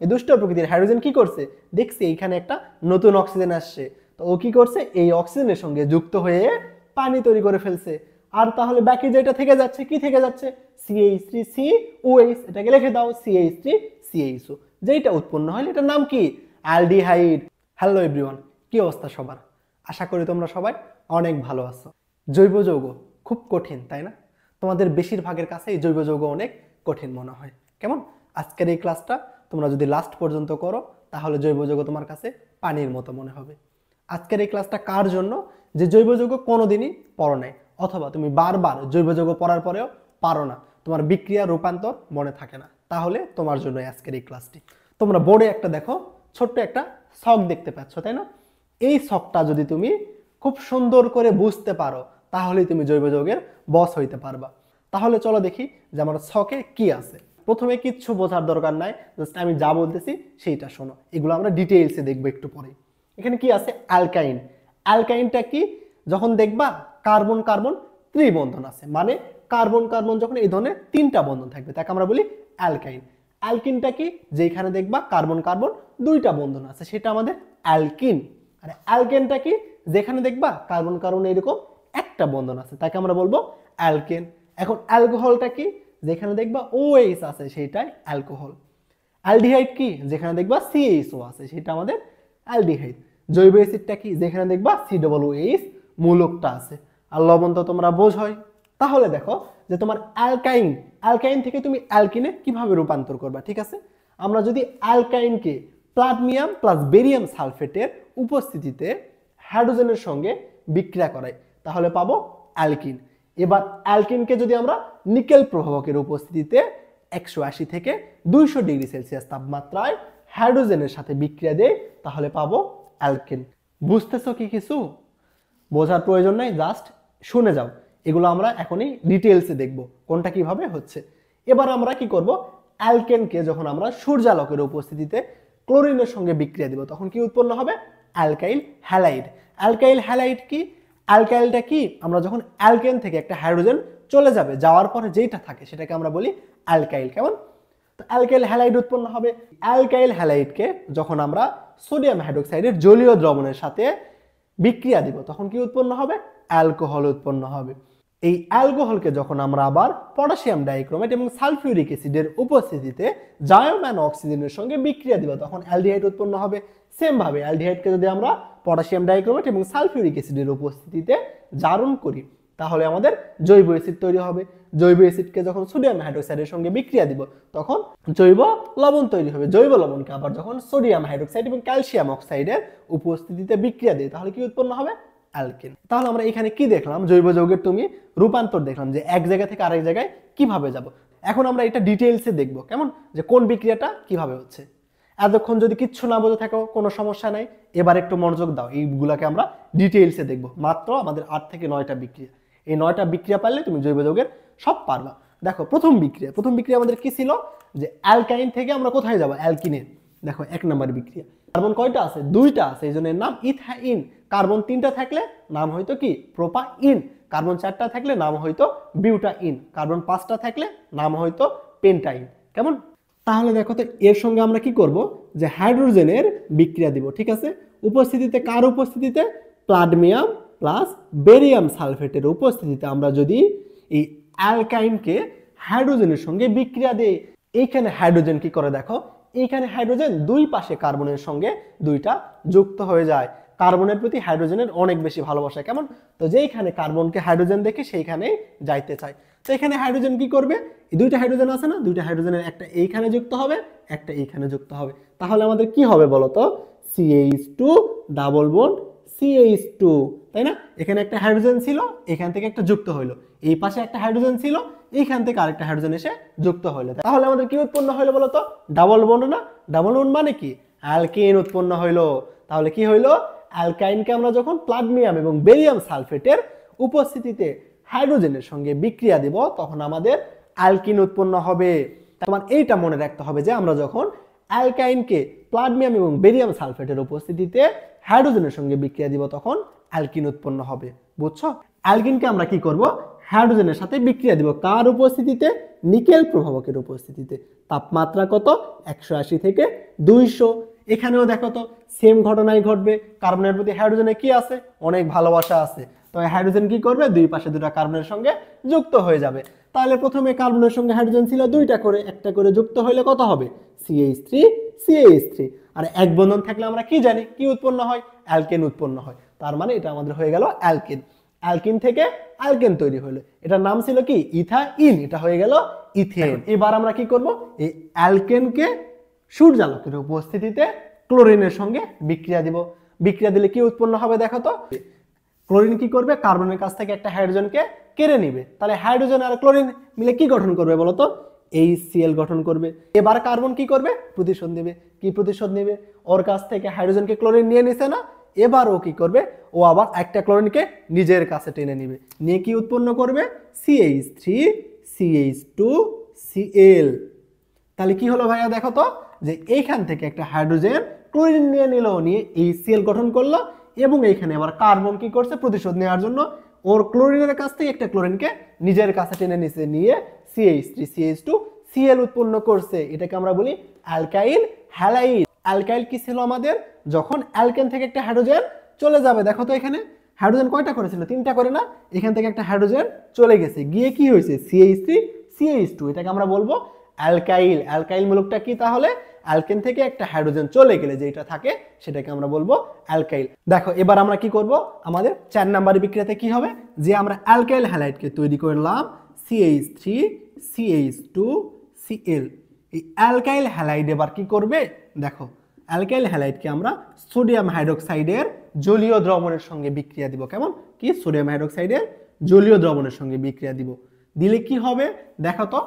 এই দুষ্ট প্রকৃতির হাইড্রোজেন কি করছে, দেখছে এইখানে একটা নতুন অক্সিজেন আসছে, তো ও কি করছে, এই অক্সিজেনের সঙ্গে যুক্ত হয়ে পানি তৈরি করে ফেলছে। আর তাহলে বাকি যেটা থেকে যাচ্ছে, কি থেকে যাচ্ছে, CH3COH, এটাকে লিখে দাও CH3CHO, যেটা উৎপন্ন হয় এটার নাম কি, অ্যালডিহাইড। হ্যালো এভরিওয়ান, কি অবস্থা সবার? আশা করি তোমরা সবাই অনেক ভালো আছো। জৈব যৌগ খুব কঠিন, তাই না? তোমাদের বেশিরভাগের কাছে এই জৈব যৌগ অনেক কঠিন মনে হয়। কেমন? আজকের এই ক্লাসটা তোমরা যদি লাস্ট পর্যন্ত করো তাহলে জৈব যৌগ তোমার কাছে পানির মতো মনে হবে। আজকের এই ক্লাসটা কার জন্য, যে জৈব যৌগ কোনোদিনই পড়ো নাই, অথবা তুমি বারবার জৈব যৌগ পড়ার পরেও পারো না, তোমার বিক্রিয়া রূপান্তর মনে থাকে না, তাহলে তোমার জন্য আজকের এই ক্লাসটি। তোমরা বোর্ডে একটা দেখো, ছোট্ট একটা ছক দেখতে পাচ্ছ, তাই না? এই ছকটা যদি তুমি খুব সুন্দর করে বুঝতে পারো তাহলেই তুমি জৈব যৌগের বস হইতে পারবা। তাহলে চলো দেখি যে আমার ছকে কি আছে। প্রথমে কিচ্ছু বোঝার দরকার নাই, জাস্ট আমি যা বলতেছি সেইটা শোনো, এগুলো আমরা ডিটেইলসে দেখবো একটু পরে। এখানে কি আছে, অ্যালকাইন। অ্যালকাইনটা কি, যখন দেখবা কার্বন কার্বন ত্রিবন্ধন আছে, মানে কার্বন কার্বন যখন এই ধরনের তিনটা বন্ধন থাকবে তাকে আমরা বলি অ্যালকাইন। অ্যালকিনটা কি, যেখানে দেখবা কার্বন কার্বন দুইটা বন্ধন আছে সেটা আমাদের অ্যালকিন। আর অ্যালকেনটা কি, যেখানে দেখবা কার্বন কার্বন এরকম একটা বন্ধন আছে তাকে আমরা বলবো অ্যালকেন। এখন অ্যালকোহলটা কি, যেখানে দেখবা OH আছে সেটাই অ্যালকোহল। অ্যালডিহাইড কি, যেখানে দেখবা CHO আছে সেটা আমাদের অ্যালডিহাইড। জৈব অ্যাসিডটা কি, যেখানে দেখবা COOH মূলকটা আছে। আর লবণ তো তোমরা বোঝোই। তাহলে দেখো যে তোমার অ্যালকাইন, অ্যালকাইন থেকে তুমি অ্যালকিনে কিভাবে রূপান্তর করবা, ঠিক আছে? আমরা যদি অ্যালকাইনকে প্লাডমিয়াম প্লাস বেরিয়াম সালফেটের উপস্থিতিতে হাইড্রোজেনের সঙ্গে বিক্রিয়া করাই তাহলে পাবো অ্যালকিন। এবার অ্যালকিনকে যদি আমরা নিকেল প্রভাবকের উপস্থিতিতে 180 থেকে 200 ডিগ্রি সেলসিয়াস তাপমাত্রায় হাইড্রোজেনের সাথে বিক্রিয়া দেয় তাহলে পাবো অ্যালকেন। বুঝতেছো কি কিছু? বোঝার প্রয়োজন নাই, জাস্ট শুনে যাও। এগুলো আমরা এখনই ডিটেইলসে দেখব কোনটা কিভাবে হচ্ছে। এবার আমরা কি করব, অ্যালকেনকে যখন আমরা সূর্যালোকের উপস্থিতিতে ক্লোরিনের সঙ্গে বিক্রিয়া দিব তখন কি উৎপন্ন হবে, অ্যালকাইল হ্যালাইড। অ্যালকাইল হ্যালাইড কি, অ্যালকাইলটা কি, আমরা যখন অ্যালকেন থেকে একটা হাইড্রোজেন চলে যাবে, যাওয়ার পরে যেটা থাকে সেটাকে আমরা বলি অ্যালকাইল। কেমন? তো অ্যালকাইল হ্যালাইড উৎপন্ন হবে। অ্যালকাইল হ্যালাইডকে যখন আমরা সোডিয়াম হাইড্রোক্সাইডের জলীয় দ্রবণের সাথে বিক্রিয়া দিব তখন কি উৎপন্ন হবে, অ্যালকোহল উৎপন্ন হবে। এই অ্যালকোহলকে যখন আমরা আবার পটাশিয়াম ডাইক্রোমেট এবং সালফিউরিক অ্যাসিডের উপস্থিতিতে জায়োম্যান অক্সিজেনের সঙ্গে বিক্রিয়া দিব তখন অ্যালডিহাইড উৎপন্ন হবে। সেম ভাবে অ্যালডিহাইডকে যদি আমরা পটাশিয়াম ডাইক্রোমেট এবং সালফিউরিক অ্যাসিডের উপস্থিতিতে জারণ করি তাহলে আমাদের জৈব অ্যাসিড তৈরি হবে। জৈব অ্যাসিডকে যখন সোডিয়াম হাইড্রোক্সাইডের সঙ্গে বিক্রিয়া দিব তখন জৈব লবণ তৈরি হবে। জৈব লবণকে আবার যখন সোডিয়াম হাইড্রোক্সাইড এবং ক্যালসিয়াম অক্সাইডের উপস্থিতিতে বিক্রিয়া দিই তাহলে কি উৎপন্ন হবে, অ্যালকেন। তাহলে আমরা এখানে কি দেখলাম, জৈব যৌগের তুমি রূপান্তর দেখলাম যে এক জায়গা থেকে আরেক জায়গায় কিভাবে যাব। এখন আমরা এটা ডিটেইলসে দেখব, কেমন, যে কোন বিক্রিয়াটা কিভাবে হচ্ছে। এতক্ষণ যদি কিচ্ছু না বোঝা থাকো কোনো সমস্যা নাই, এবার একটু মনোযোগ দাও, এইগুলাকে আমরা ডিটেইলসে দেখব। মাত্র আমাদের 8 থেকে 9টা বিক্রিয়া, এই 9টা বিক্রিয়া পারলে তুমি জৈব যৌগের সব পারবা। দেখো প্রথম বিক্রিয়া আমাদের কি ছিল, যে অ্যালকাইন থেকে আমরা কোথায় যাব, অ্যালকিনে। দেখো 1 নম্বর বিক্রিয়া, কার্বন কয়টা আছে, 2টা আছে, এই জন্য নাম ইথাইন। কার্বন 3টা থাকলে নাম হয়তো কি, প্রোপাইন। কার্বন 4টা থাকলে নাম হয়তো বিউটাইন। কার্বন 5টা থাকলে নাম হয়তো পেন্টাইন। কেমন? তাহলে দেখো তো এর সঙ্গে আমরা কি করব, যে হাইড্রোজেনের বিক্রিয়া দিব, ঠিক আছে? উপস্থিতিতে, কার উপস্থিতিতে, প্লাডমিয়াম প্লাস বেরিয়াম সালফেটের উপস্থিতিতে আমরা যদি এই অ্যালকাইনকে হাইড্রোজেনের সঙ্গে বিক্রিয়া দেই, এইখানে হাইড্রোজেন কি করে দেখো, এইখানে হাইড্রোজেন দুই পাশে কার্বনের সঙ্গে দুইটা যুক্ত হয়ে যায়। কার্বনের প্রতি হাইড্রোজেনের অনেক বেশি ভালোবাসা, কেমন? তো যেইখানে কার্বনকে হাইড্রোজেন দেখে সেইখানে যাইতে চায়। তো এখানে হাইড্রোজেন কি করবে, এই দুইটা হাইড্রোজেন আছে না, দুইটা হাইড্রোজেনের একটা এইখানে যুক্ত হবে, একটা এইখানে যুক্ত হবে। তাহলে আমাদের কি হবে বলতো, CH2 ডাবল বন্ড CH2, তাই না? এখানে একটা হাইড্রোজেন ছিল, এখান থেকে একটা যুক্ত হইলো, এই পাশে একটা হাইড্রোজেন ছিল, এইখান থেকে আরেকটা হাইড্রোজেন এসে যুক্ত হইলো। তাহলে আমাদের কি উৎপন্ন হইলো বলতো, ডাবল বন্ড না? ডাবল বন্ড মানে কি, অ্যালকেন উৎপন্ন হইলো। তাহলে কি হইলো, অ্যালকাইনকে আমরা যখন প্লাডমিয়াম এবং বেরিয়াম সালফেটের উপস্থিতিতে হাইড্রোজেনের সঙ্গে বিক্রিয়া দেব তখন আমাদের অ্যালকিন উৎপন্ন হবে। তোমার এইটা মনে রাখতে হবে যে আমরা যখন অ্যালকাইনকে প্লাডমিয়াম এবং বেরিয়াম সালফেটের উপস্থিতিতে হাইড্রোজেনের সঙ্গে বিক্রিয়া দিব তখন অ্যালকিন উৎপন্ন হবে। বুঝছো? অ্যালকিনকে আমরা কি করব, হাইড্রোজেনের সাথে বিক্রিয়া দিব, কার উপস্থিতিতে, নিকেল প্রভাবকের উপস্থিতিতে। তাপমাত্রা কত? 180 থেকে 200। এখানেও দেখো তো সেম ঘটনাই ঘটবে। কার্বনের প্রতি হাইড্রোজেনে কি আছে? অনেক ভালোবাসা আছে। তো হাইড্রোজেন কি করবে? দুই পাশে দুটো কার্বনের সঙ্গে যুক্ত হয়ে যাবে। তাহলে প্রথমে কার্বনের সঙ্গে হাইড্রোজেন ছিল দুইটা করে, একটা করে যুক্ত হলে কত হবে? CH3 CH3। আর এক বন্ধন থাকলে আমরা কি জানি কি উৎপন্ন হয়? অ্যালকেন উৎপন্ন হয়। তার মানে এটা আমাদের হয়ে গেল অ্যালকেন। অ্যালকিন থেকে অ্যালকেন তৈরি হলো। এটার নাম ছিল কি? ইথাইন। এটা হয়ে গেল ইথেন। এবার আমরা কি করব? এই অ্যালকেনকে সূর্যালোকের উপস্থিতিতে ক্লোরিনের সঙ্গে বিক্রিয়া দিব। বিক্রিয়া দিলে কি উৎপন্ন হবে দেখো তো। ক্লোরিন কি করবে? কার্বনের কাছ থেকে একটা হাইড্রোজেনকে কেড়ে নিবে। তাহলে হাইড্রোজেন আর ক্লোরিন মিলে কি গঠন করবে বলো তো? HCl গঠন করবে। এবার কার্বন কি করবে? প্রতিশোধ নেবে। কি প্রতিশোধ নেবে? ওর কাছ থেকে হাইড্রোজেনকে ক্লোরিন নিয়ে নিছে না, এবার ও কি করবে? ও আবার একটা ক্লোরিনকে নিজের কাছে টেনে নিবে, নিয়ে কি উৎপন্ন করবে? CH3 CH2 Cl। তাহলে কি হলো ভাইয়া দেখো তো, যে এইখান থেকে একটা হাইড্রোজেন ক্লোরিন নিয়ে নিল, নিয়ে HCl গঠন করলো, এবং এইখানে আবার কার্বন কি করছে? প্রতিশোধ নেওয়ার জন্য ওর ক্লোরিনের কাছ থেকে একটা ক্লোরিনকে নিজের কাছে টেনে নিছে, নিয়ে CH3 CH2 Cl উৎপন্ন করছে। এটাকে আমরা বলি অ্যালকাইল হ্যালাইড। অ্যালকাইল কি ছিল আমাদের? যখন অ্যালকেন থেকে একটা হাইড্রোজেন চলে যাবে। দেখো তো এখানে হাইড্রোজেন কয়টা করেছিল? 3টা করে না? এখান থেকে একটা হাইড্রোজেন চলে গেছে, গিয়ে কি হয়েছে? CH3 CH2। এটাকে আমরা বলবো অ্যালকাইল। অ্যালকাইল মূলকটা কি তাহলে? অ্যালকেন থেকে একটা হাইড্রোজেন চলে গেলে যেটা থাকে সেটাকে আমরা বলবো অ্যালকাইল। দেখো এবার আমরা কি করব? আমাদের 4 নম্বরের বিক্রিয়াতে কি হবে? যে আমরা অ্যালকাইল হ্যালাইডকে তৈরি করলাম CH3 CH2 Cl। এই অ্যালকাইল হ্যালাইড এবার কি করবে? দেখো অ্যালকাইল হ্যালাইডকে আমরা সোডিয়াম হাইড্রোক্সাইডের জলীয় দ্রবণের সঙ্গে বিক্রিয়া দিব। কেমন? কি? সোডিয়াম হাইড্রোক্সাইডের জলীয় দ্রবণের সঙ্গে বিক্রিয়া দিব। দিলে কি হবে দেখো তো।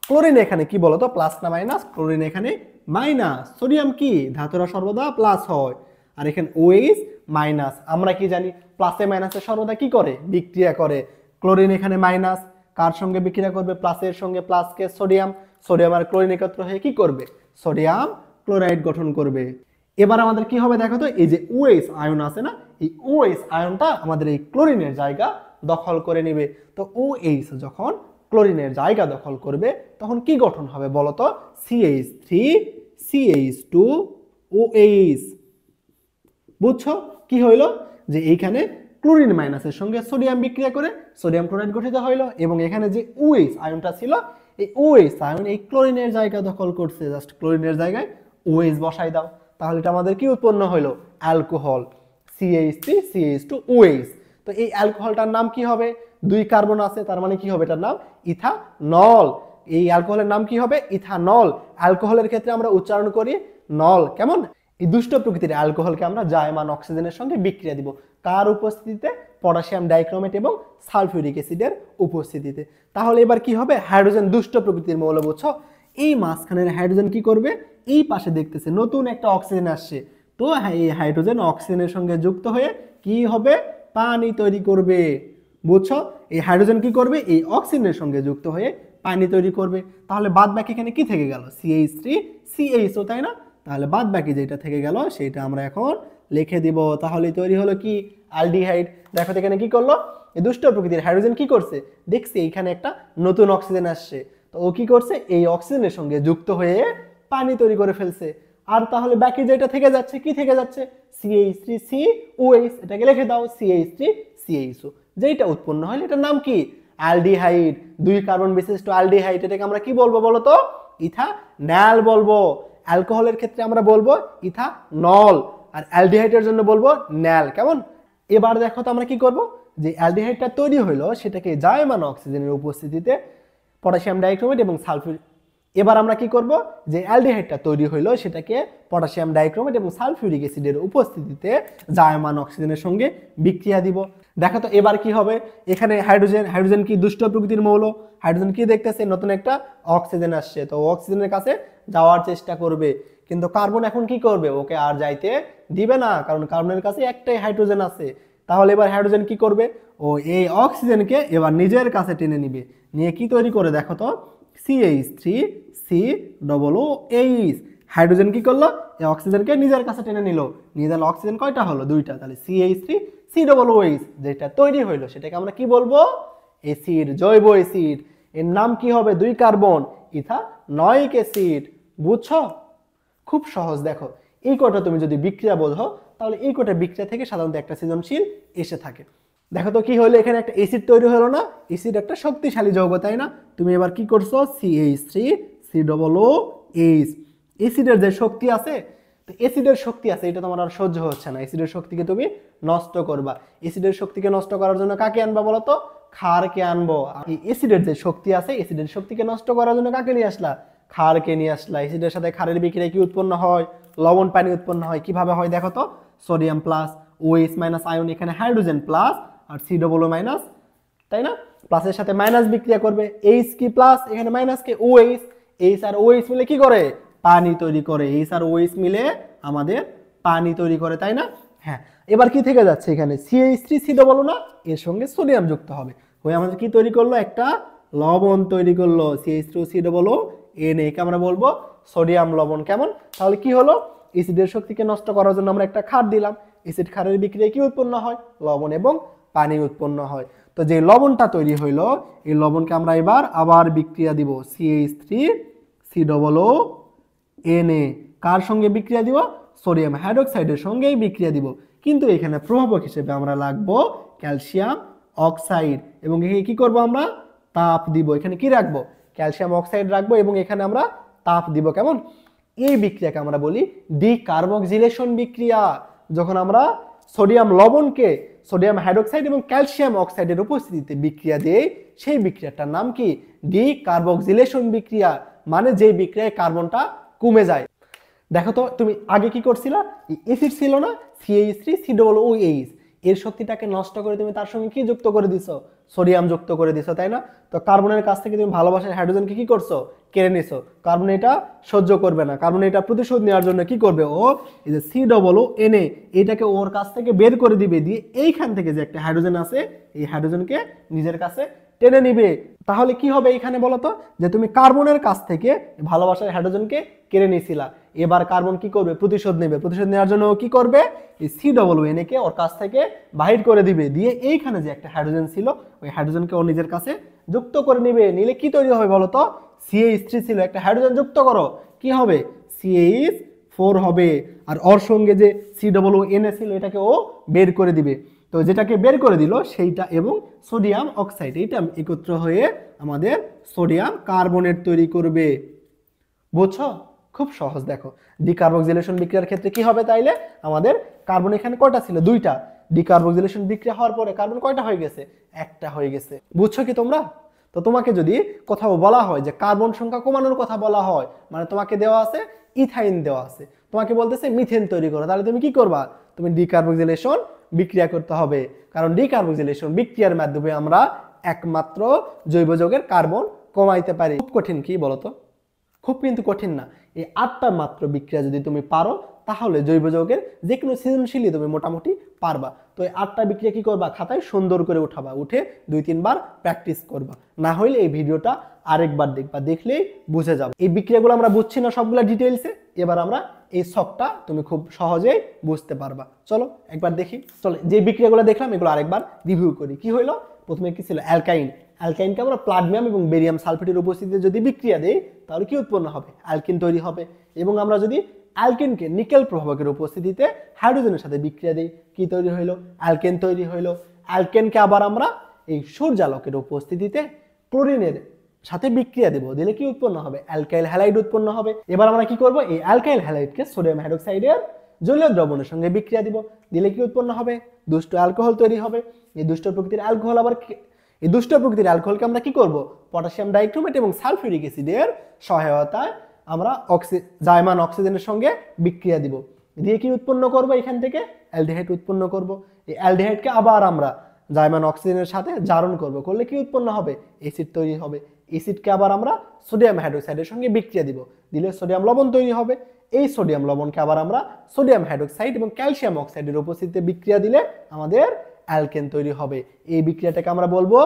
ক্লোরিন এখানে কি বলতো? প্লাস না মাইনাস? ক্লোরিন এখানে মাইনাস। সোডিয়াম কি? ধাতুরা সর্বদা প্লাস হয়। আর এখানে OH মাইনাস। আমরা কি জানি? প্লাসে মাইনাসে সর্বদা কি করে? বিক্রিয়া করে। ক্লোরিন এখানে মাইনাস, কার সঙ্গে বিক্রিয়া করবে? প্লাসের সঙ্গে। প্লাসকে সোডিয়াম, সোডিয়াম আর ক্লোরিন একত্র হয়ে কি করবে? সোডিয়াম ক্লোরাইড গঠন করবে। এবার আমাদের কি হবে দেখো তো, এই যে OH আয়ন আছে না, এই OH আয়নটা আমাদের এই ক্লোরিনের জায়গা দখল করে নেবে। তো OH যখন ক্লোরিনের জায়গা দখল করবে তখন কি গঠন হবে বলো তো? CH3 CH2 OH। বুঝছো কি হইলো? যে এইখানে ক্লোরিন মাইনাসের সঙ্গে সোডিয়াম বিক্রিয়া করে সোডিয়াম ক্লোরাইড গঠিত হইলো, এবং এখানে যে OH আয়নটা ছিল এই OH আয়ন এই ক্লোরিনের জায়গা দখল করছে। জাস্ট ক্লোরিনের জায়গায় OH বসাই দাও, তাহলে এটা আমাদের কি উৎপন্ন হইলো? অ্যালকোহল। CH3 CH2 OH। তো এই অ্যালকোহলটার নাম কি হবে? 2 কার্বন আছে, তার মানে কি হবে? এটার নাম ইথানল। এই অ্যালকোহলের নাম কি হবে? ইথানল। অ্যালকোহলের ক্ষেত্রে আমরা উচ্চারণ করি নল। কেমন? এই দুষ্ট প্রকৃতির অ্যালকোহলকে আমরা জায়মান অক্সিজেনের সঙ্গে বিক্রিয়া দিব। কার উপস্থিতিতে? পটাশিয়াম ডাইক্রোমেট এবং সালফিউরিক অ্যাসিডের উপস্থিতিতে। তাহলে এবার কি হবে? হাইড্রোজেন দুষ্ট প্রকৃতির মৌল, বুঝছো? এই মাঝখানের হাইড্রোজেন কি করবে? এই পাশে দেখতেছে নতুন একটা অক্সিজেন আসছে, তো এই হাইড্রোজেন অক্সিজেনের সঙ্গে যুক্ত হয়ে কি হবে? পানি তৈরি করবে। বুঝছো? এই হাইড্রোজেন কি করবে? এই অক্সিজেনের সঙ্গে যুক্ত হয়ে পানি তৈরি করবে। তাহলে বাদ বাকি এখানে কি থেকে গেল? CH3 CHO, তাই না? তাহলে বাদ বাকি যেটা থেকে গেল সেটা আমরা এখন লিখে দিব। তাহলে তৈরি হলো কি? অ্যালডিহাইড। দেখো এখানে কি করলো? এই দুষ্ট প্রকৃতির হাইড্রোজেন কি করছে? দেখছি এইখানে একটা নতুন অক্সিজেন আসছে, তো ও কি করছে? এই অক্সিজেনের সঙ্গে যুক্ত হয়ে পানি তৈরি করে ফেলছে। আর তাহলে বাকি যেটা থেকে যাচ্ছে কি থেকে যাচ্ছে? CH3 COH। এটাকে লিখে দাও CH3 CHO। যেটা উৎপন্ন হয় এটার নাম কি? অ্যালডিহাইড। 2 কার্বন বিশিষ্ট অ্যালডিহাইড। এটাকে আমরা কি বলবো বলো তো? ইথানল বলবো। অ্যালকোহলের ক্ষেত্রে আমরা বলবো ইথানল, আর অ্যালডিহাইডের জন্য বলবো ন্যাল। কেমন? এবার দেখো তো আমরা কি করব? যে অ্যালডিহাইডটা তৈরি হলো সেটাকে জায়মান অক্সিজেনের উপস্থিতিতে পটাশিয়াম ডাইক্রোমেট এবং সালফিউর। এবার আমরা কি করব? যে অ্যালডিহাইডটা তৈরি হলো সেটাকে পটাশিয়াম ডাইক্রোমেট এবং সালফিউরিক অ্যাসিডের উপস্থিতিতে জায়মান অক্সিজেনের সঙ্গে বিক্রিয়া দিব। দেখো তো এবার কি হবে? এখানে হাইড্রোজেন কি দুষ্ট প্রকৃতির মৌল। হাইড্রোজেন কি দেখতেছে? নতুন একটা অক্সিজেন আসছে, তো অক্সিজেনের কাছে যাওয়ার চেষ্টা করবে, কিন্তু কার্বন এখন কি করবে? ওকে আর যাইতে দিবে না, কারণ কার্বনের কাছে একটাই হাইড্রোজেন আছে। তাহলে এবার হাইড্রোজেন কি করবে? ও এই অক্সিজেনকে এবার নিজের কাছে টেনে নিবে, নিয়ে কি তৈরি করে দেখো তো? CH3 COOH। হাইড্রোজেন কি করলো? এই অক্সিজেনকে নিজের কাছে টেনে নিল, নিয়ে তাহলে অক্সিজেন কয়টা হলো? 2টা। তাহলে CH3 COOH যেটা তৈরি হইলো সেটাকে আমরা কি বলবো? অ্যাসিড, জৈব অ্যাসিড। এর নাম কি হবে 2 কার্বন ইথানয়িক অ্যাসিড। বুঝছো? খুব সহজ। দেখো এই কটা তুমি যদি বিক্রিয়া বোঝো তাহলে এই কটা বিক্রিয়া থেকে সাধারণত একটা সৃজনশীল এসে থাকে। দেখো তো কি হলো, এখানে একটা অ্যাসিড তৈরি হলো না? অ্যাসিড একটা শক্তিশালী যৌগ, তাই না? তুমি এবার কি করছো, CH3COOH, অ্যাসিডের যে শক্তি আছে, তো অ্যাসিডের শক্তি আছে এটা তোমার আর সহ্য হচ্ছে না, অ্যাসিডের শক্তিকে তুমি নষ্ট করবা। অ্যাসিডের শক্তিকে নষ্ট করার জন্য কাকে আনবা বলো তো? ক্ষারকে আনবো। এই অ্যাসিডের যে শক্তি আছে, অ্যাসিডের শক্তিকে নষ্ট করার জন্য কাকে নিয়ে আসলা? ক্ষারকে নিয়ে আসলা। অ্যাসিডের সাথে ক্ষারের বিক্রিয়ায় কি উৎপন্ন হয়? লবণ পানি উৎপন্ন হয়। কিভাবে হয় দেখো তো, sodium plus OH minus ion, এখানে হাইড্রোজেন প্লাস আর COO মাইনাস, তাই না? প্লাসের সাথে মাইনাস বিক্রিয়া করবে, H কি প্লাস, এখানে মাইনাস কে OH, H আর OH মিলে কি করে? পানি তৈরি করে। H আর OH মিলে আমাদের পানি তৈরি করে, তাই না? হ্যাঁ, এবার কি থেকে যাচ্ছে এখানে CH3COO না, এর সঙ্গে সোডিয়াম যুক্ত হবে, হয়ে আমাদের কি তৈরি করলো? একটা লবণ তৈরি করলো, CH2COO একে আমরা বলবো সোডিয়াম লবণ। কেমন? তাহলে কি হলো, অ্যাসিডের শক্তিকে নষ্ট করার জন্য আমরা একটা ক্ষার দিলাম, অ্যাসিড ক্ষারের বিক্রিয়ায় কি উৎপন্ন হয়? লবণ এবং পানি উৎপন্ন হয়। তো যে লবণটা তৈরি হইলো, এই লবণকে আমরা এবার আবার বিক্রিয়া দিব, CH3COO কার সঙ্গে বিক্রিয়া দিব? সোডিয়াম হাইড্রোক্সাইডের সঙ্গেই বিক্রিয়া দিব। কিন্তু এখানে প্রভাবক হিসেবে আমরা রাখবো ক্যালসিয়াম অক্সাইড, এবং এখানে কি করব আমরা? তাপ দিব। এখানে কি রাখবো? ক্যালসিয়াম অক্সাইড রাখবো এবং এখানে আমরা তাপ দিব। কেমন? এই বিক্রিয়াকে আমরা বলি ডিকার্বক্সিলেশন বিক্রিয়া। যখন আমরা সোডিয়াম লবণকে সোডিয়াম হাইড্রোক্সাইড এবং ক্যালসিয়াম অক্সাইডের উপস্থিতিতে বিক্রিয়া দেই, সেই বিক্রিয়াটার নাম কি? ডিকার্বক্সিলেশন বিক্রিয়া। মানে যে বিক্রিয়ায় কার্বনটা কমে যায়। দেখো তো তুমি আগে কি করছিলা, অ্যাসিড ছিল না CH3COOH, এর শক্তিটাকে নষ্ট করে তুমি তার সঙ্গে কি যুক্ত করে দিছো? সোডিয়াম যুক্ত করে দিছো, তাই না? তো কার্বনের কাছ থেকে তুমি ভালোবাসার হাইড্রোজেনকে কি করছো? কেড়ে নিছো। কার্বন এটা সহ্য করবে না, কার্বন এটা প্রতিশোধ নেওয়ার জন্য কি করবে? ও এই যে COO এটাকে ওর কাছ থেকে বের করে দিবে, দিয়ে এইখান থেকে যে একটা হাইড্রোজেন আছে, এই হাইড্রোজেনকে নিজের কাছে টেনে নিবে। তাহলে কি হবে এখানে বলো তো, যে তুমি কার্বনের কাছ থেকে ভালোবাসার হাইড্রোজেনকে কেড়ে নিয়েছিলা, এবার কার্বন কি করবে? প্রতিশোধ নেবে। প্রতিশোধ নেওয়ার জন্য কি করবে? এই COO কে ওর কাছ থেকে বাহির করে দিবে, দিয়ে এইখানে যে একটা হাইড্রোজেন ছিল, ওই হাইড্রোজেনকে ও নিজের কাছে যুক্ত করে নিবে। নিলে কি তৈরি হবে বলো তো? CH3 ছিল, একটা হাইড্রোজেন যুক্ত করো, কি হবে? CH4 হবে। আর ওর সঙ্গে যে COO ছিল, এটাকে ও বের করে দিবে। তো যেটাকে বের করে দিল সেইটা এবং সোডিয়াম অক্সাইড, এটা একত্র হয়ে আমাদের সোডিয়াম কার্বনেট তৈরি করবে। বুঝছো? খুব সহজ। দেখো ডিকার্বক্সিলেশন বিক্রিয়ার ক্ষেত্রে কি হবে তাইলে? আমাদের কার্বন এখানে কয়টা ছিল? 2টা। ডিকার্বক্সিলেশন বিক্রিয়া হওয়ার পরে কার্বন কয়টা হয়ে গেছে? 1টা হয়ে গেছে। বুঝছো কি তোমরা? তো তোমাকে যদি কোথাও বলা হয় যে কার্বন সংখ্যা কমানোর কথা বলা হয়, মানে তোমাকে দেওয়া আছে ইথাইন দেওয়া আছে, তোমাকে বলতেছে মিথেন তৈরি করো, তাহলে তুমি কি করবা? তুমি ডিকার্বক্সিলেশন বিক্রিয়া করতে হবে। কারণ ডিকার্বক্সিলেশন বিক্রিয়ার মাধ্যমে আমরা একমাত্র জৈব যৌগের কার্বন কমাইতে পারি। খুব কঠিন কি বলতো? খুব কিন্তু কঠিন না। এই 8টা মাত্র বিক্রিয়া যদি তুমি পারো, তাহলে জৈব যৌগের যে কোনো সৃজনশীলই তুমি মোটামুটি পারবা। তো এই 8টা বিক্রিয়া কি করবা? খাতায় সুন্দর করে উঠাবা, উঠে 2-3 বার প্র্যাকটিস করবা। না হলে এই ভিডিওটা আরেকবার দেখবা, দেখলেই বুঝে যাবে। এই বিক্রিয়াগুলো আমরা বুঝছি না সবগুলা ডিটেইলসে, এবার আমরা এই ছকটা তুমি খুব সহজেই বুঝতে পারবা। চলো একবার দেখি। চলো যে বিক্রিয়াগুলো দেখলাম এগুলো আরেকবার রিভিউ করি। কি হইলো? প্রথমে কি ছিল? অ্যালকাইন। অ্যালকাইনকে আমরা প্লাটিনাম এবং বেরিয়াম সালফেটের উপস্থিতিতে যদি বিক্রিয়া দেই, তাহলে কি উৎপন্ন হবে? অ্যালকিন তৈরি হবে। এবং আমরা যদি অ্যালকিনকে নিকেল প্রভাবকের উপস্থিতিতে হাইড্রোজেনের সাথে বিক্রিয়া দেই, কি তৈরি হইলো? অ্যালকেন তৈরি হইলো। অ্যালকেনকে আবার আমরা এই সূর্যালোকের উপস্থিতিতে ক্লোরিনের সাথে বিক্রিয়া দেব, দিলে কি উৎপন্ন হবে? অ্যালকাইল হ্যালাইড উৎপন্ন হবে। এবার আমরা কি করব? এই অ্যালকাইল হ্যালাইডকে সোডিয়াম হাইড্রোক্সাইডের জলীয় দ্রবণের সঙ্গে বিক্রিয়া দিব, দিলে কি উৎপন্ন হবে? দুষ্ট অ্যালকোহল তৈরি হবে। এই দুষ্ট প্রকৃতির অ্যালকোহল আবার এই দুষ্ট প্রকৃতির অ্যালকোহলকে আমরা কি করব? পটাশিয়াম ডাইক্রোমেট এবং সালফিউরিক অ্যাসিডের সহায়তায় আমরা জাইমান অক্সিজেনের সঙ্গে বিক্রিয়া দিব, দিয়ে কি উৎপন্ন করব? এখান থেকে অ্যালডিহাইড উৎপন্ন করব। এই অ্যালডিহাইডকে আবার আমরা জাইমান অক্সিজেনের সাথে জারণ করব, করলে কি উৎপন্ন হবে? অ্যাসিড তৈরি হবে। অ্যাসিডকে আবার আমরা সোডিয়াম হাইড্রোক্সাইডের সঙ্গে বিক্রিয়া দিব, দিলে সোডিয়াম লবণ তৈরি হবে। এই সোডিয়াম লবণকে আবার আমরা সোডিয়াম হাইড্রোক্সাইড এবং ক্যালসিয়াম অক্সাইডের উপস্থিতিতে বিক্রিয়া দিলে আমাদের অ্যালকেন তৈরি হবে। এই বিক্রিয়াটাকে আমরা বলবো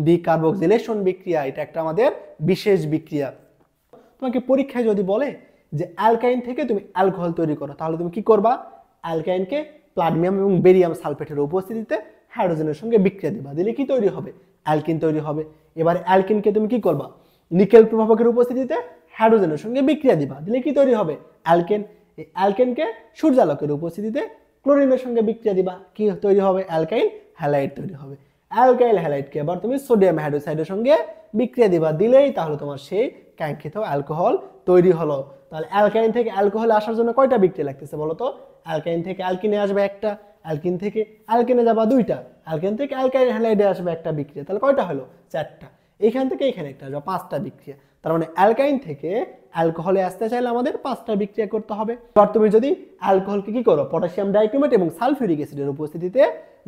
ডিকার্বক্সিলেশন বিক্রিয়া। এটা একটা আমাদের বিশেষ বিক্রিয়া। তোমাকে পরীক্ষায় যদি বলে যে অ্যালকাইন থেকে তুমি অ্যালকোহল তৈরি করো, তাহলে তুমি কি করবা? অ্যালকাইনকে প্লাটিনাম এবং বেরিয়াম সালফেটের উপস্থিতিতে হাইড্রোজেনের সঙ্গে বিক্রিয়া দিবা, দিলে কি তৈরি হবে? অ্যালকিন তৈরি হবে। এবার অ্যালকিনকে তুমি কি করবা, নিকেল প্রভাবকের উপস্থিতিতে হাইড্রোজেনের সঙ্গে বিক্রিয়া দিবা, দিলে কি তৈরি হবে, অ্যালকেন। এই অ্যালকেনকে সূর্যালোকের উপস্থিতিতে ক্লোরিনের সঙ্গে বিক্রিয়া দিবা, কি তৈরি হবে, অ্যালকাইল হ্যালাইড তৈরি হবে। অ্যালকাইল হ্যালাইডকে আবার তুমি সোডিয়াম হাইড্রোক্সাইডের সঙ্গে বিক্রিয়া দিবা, দিলেই তাহলে তোমার সেই কাঙ্ক্ষিত অ্যালকোহল তৈরি হলো। তাহলে অ্যালকাইন থেকে অ্যালকোহলে আসার জন্য কয়টা বিক্রিয়া লাগতেছে বলো তো? অ্যালকাইন থেকে অ্যালকিনে আসবে একটা, অ্যালকিন থেকে অ্যালকেনে যাবা দুইটা, অ্যালকেন থেকে অ্যালকাইল হ্যালাইডে আসবে একটা বিক্রিয়া, তাহলে কয়টা হলো, চারটা। এখান থেকে এখানে একটা আসবে, পাঁচটা বিক্রিয়া। তার মানে অ্যালকাইন থেকে অ্যালকোহলে আসতে চাইলে আমাদের পাঁচটা বিক্রিয়া করতে হবে। এবার তুমি যদি অ্যালকোহলকে কি করো, পটাশিয়াম ডাইক্রোমেট এবং সালফিউরিক অ্যাসিডের উপস্থিতিতে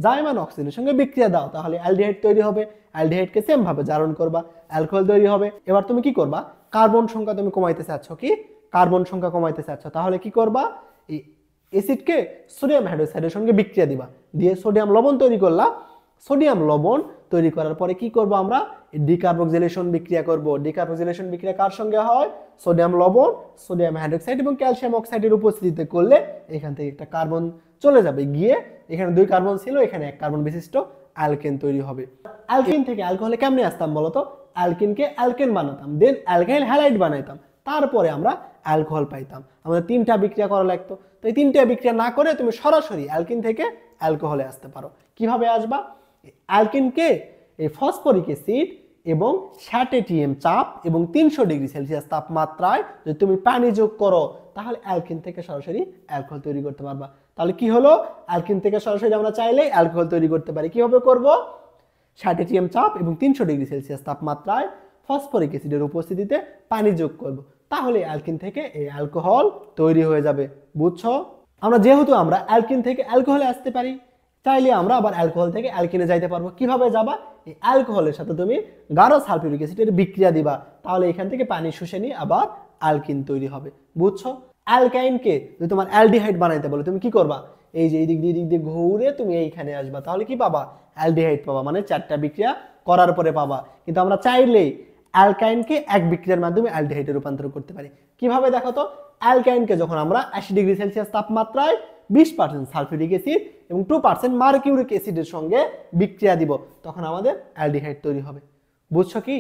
জাইমান অক্সিজেনের সঙ্গে বিক্রিয়া দাও, তাহলে অ্যালডিহাইড তৈরি হবে। অ্যালডিহাইডকে সেম ভাবে জারণ করবা, অ্যালকোহল তৈরি হবে। এবার তুমি কি করবা, কার্বন সংখ্যা তুমি কমাইতে চাচ্ছ, কি কার্বন সংখ্যা কমাইতে চাচ্ছ, তাহলে কি করবা, এই অ্যাসিডকে সোডিয়াম হাইড্রোক্সাইডের সঙ্গে বিক্রিয়া দিবা, দিয়ে সোডিয়াম লবণ তৈরি করলা। সোডিয়াম লবণ তৈরি করার পরে কি করব আমরা, ডিকার্বক্সিলেশন বিক্রিয়া করব। ডিকার্বক্সিলেশন বিক্রিয়া কার সঙ্গে হয়, সোডিয়াম লবণ, সোডিয়াম হাইড্রোক্সাইড এবং ক্যালসিয়াম অক্সাইডের উপস্থিতিতে করলে এখান থেকে একটা কার্বন চলে যাবে, গিয়ে এখানে দুই কার্বন ছিল, এখানে এক কার্বন বিশিষ্ট অ্যালকেন তৈরি হবে। অ্যালকেন থেকে অ্যালকোহলে কেমনে আসতাম বলতো, অ্যালকেনকে অ্যালকেন বানাতাম, দেন অ্যালকাইল হ্যালাইড বানাইতাম, তারপরে আমরা অ্যালকোহল পাইতাম। আমাদের তিনটা বিক্রিয়া করা লাগতো। তো এই তিনটা বিক্রিয়া না করে তুমি সরাসরি অ্যালকিন থেকে অ্যালকোহলে আসতে পারো। কিভাবে আসবা, অ্যালকিনকে এই ফসফরিক অ্যাসিড এবং 60 atm চাপ এবং 300 ডিগ্রি সেলসিয়াস তাপমাত্রায় যদি তুমি পানি যোগ করো, তাহলে অ্যালকিন থেকে সরাসরি অ্যালকোহল তৈরি করতে পারবা। তাহলে কি হলো, অ্যালকিন থেকে সরাসরি আমরা চাইলে অ্যালকোহল তৈরি করতে পারি। কিভাবে করব, 60 atm চাপ এবং 300 ডিগ্রি সেলসিয়াস তাপমাত্রায় ফসফরিক অ্যাসিডের উপস্থিতিতে পানি যোগ করব, তাহলে অ্যালকিন থেকে এই অ্যালকোহল তৈরি হয়ে যাবে। বুঝছো? যেহেতু আমরা অ্যালকিন থেকে অ্যালকোহলে আসতে পারি, চাইলে আমরা আবার অ্যালকোহল থেকে অ্যালকিনে যাইতে পারবো। কিভাবে যাবা, এই অ্যালকোহলের সাথে তুমি গাঢ় সালফিউরিক অ্যাসিডের বিক্রিয়া দিবা, তাহলে এখান থেকে পানি শুষে নিয়ে আবার অ্যালকিন তৈরি হবে। বুঝছো? অ্যালকাইনকে যদি তোমার অ্যালডিহাইড বানাইতে বলে, তুমি কি করবা, এই যে এই দিক দিয়ে ঘুরে তুমি এইখানে আসবা, তাহলে কি পাবা, অ্যালডিহাইড পাবা, মানে চারটা বিক্রিয়া করার পরে পাবা। কিন্তু আমরা চাইলেই অ্যালকাইনকে এক বিক্রিয়ার মাধ্যমে অ্যালডিহাইডে রূপান্তর করতে পারি। কিভাবে দেখো তো, অ্যালকাইনকে যখন আমরা 80 ডিগ্রি সেলসিয়াস তাপমাত্রায় 20% সালফিউরিক অ্যাসিড এবং 2% মার্কিউরিক অ্যাসিডের সঙ্গে বিক্রিয়া দিব, তখন আমাদের অ্যালডিহাইড তৈরি হবে। বুঝছো কি?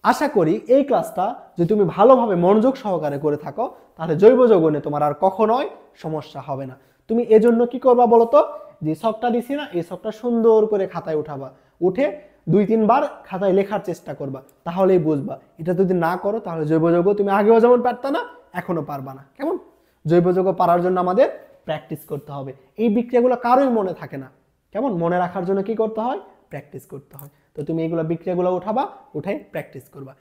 আশা করি এই ক্লাসটা যদি তুমি ভালোভাবে মনোযোগ সহকারে করে থাকো, তাহলে জৈব যৌগনে তোমার আর কখনোই সমস্যা হবে না। তুমি এজন্য কি করবা বলতো, যে ছকটা দিছি না, এই ছকটা সুন্দর করে খাতায় উঠাবা, উঠে 2-3 বার খাতায় লেখার চেষ্টা করবা, তাহলেই বুঝবা। এটা যদি না করো, তাহলে জৈব যৌগ তুমি আগেও যেমন পারতা না, এখনো পারবা না। কেমন? জৈব যৌগ পারার জন্য আমাদের প্র্যাকটিস করতে হবে। এই বিক্রিয়াগুলো কারোই মনে থাকে না, কেমন? মনে রাখার জন্য কি করতে হয়, প্র্যাকটিস করতে হয়। তো তুমি এইগুলো বিক্রিয়াগুলো উঠাবা, উঠে প্র্যাকটিস করবা।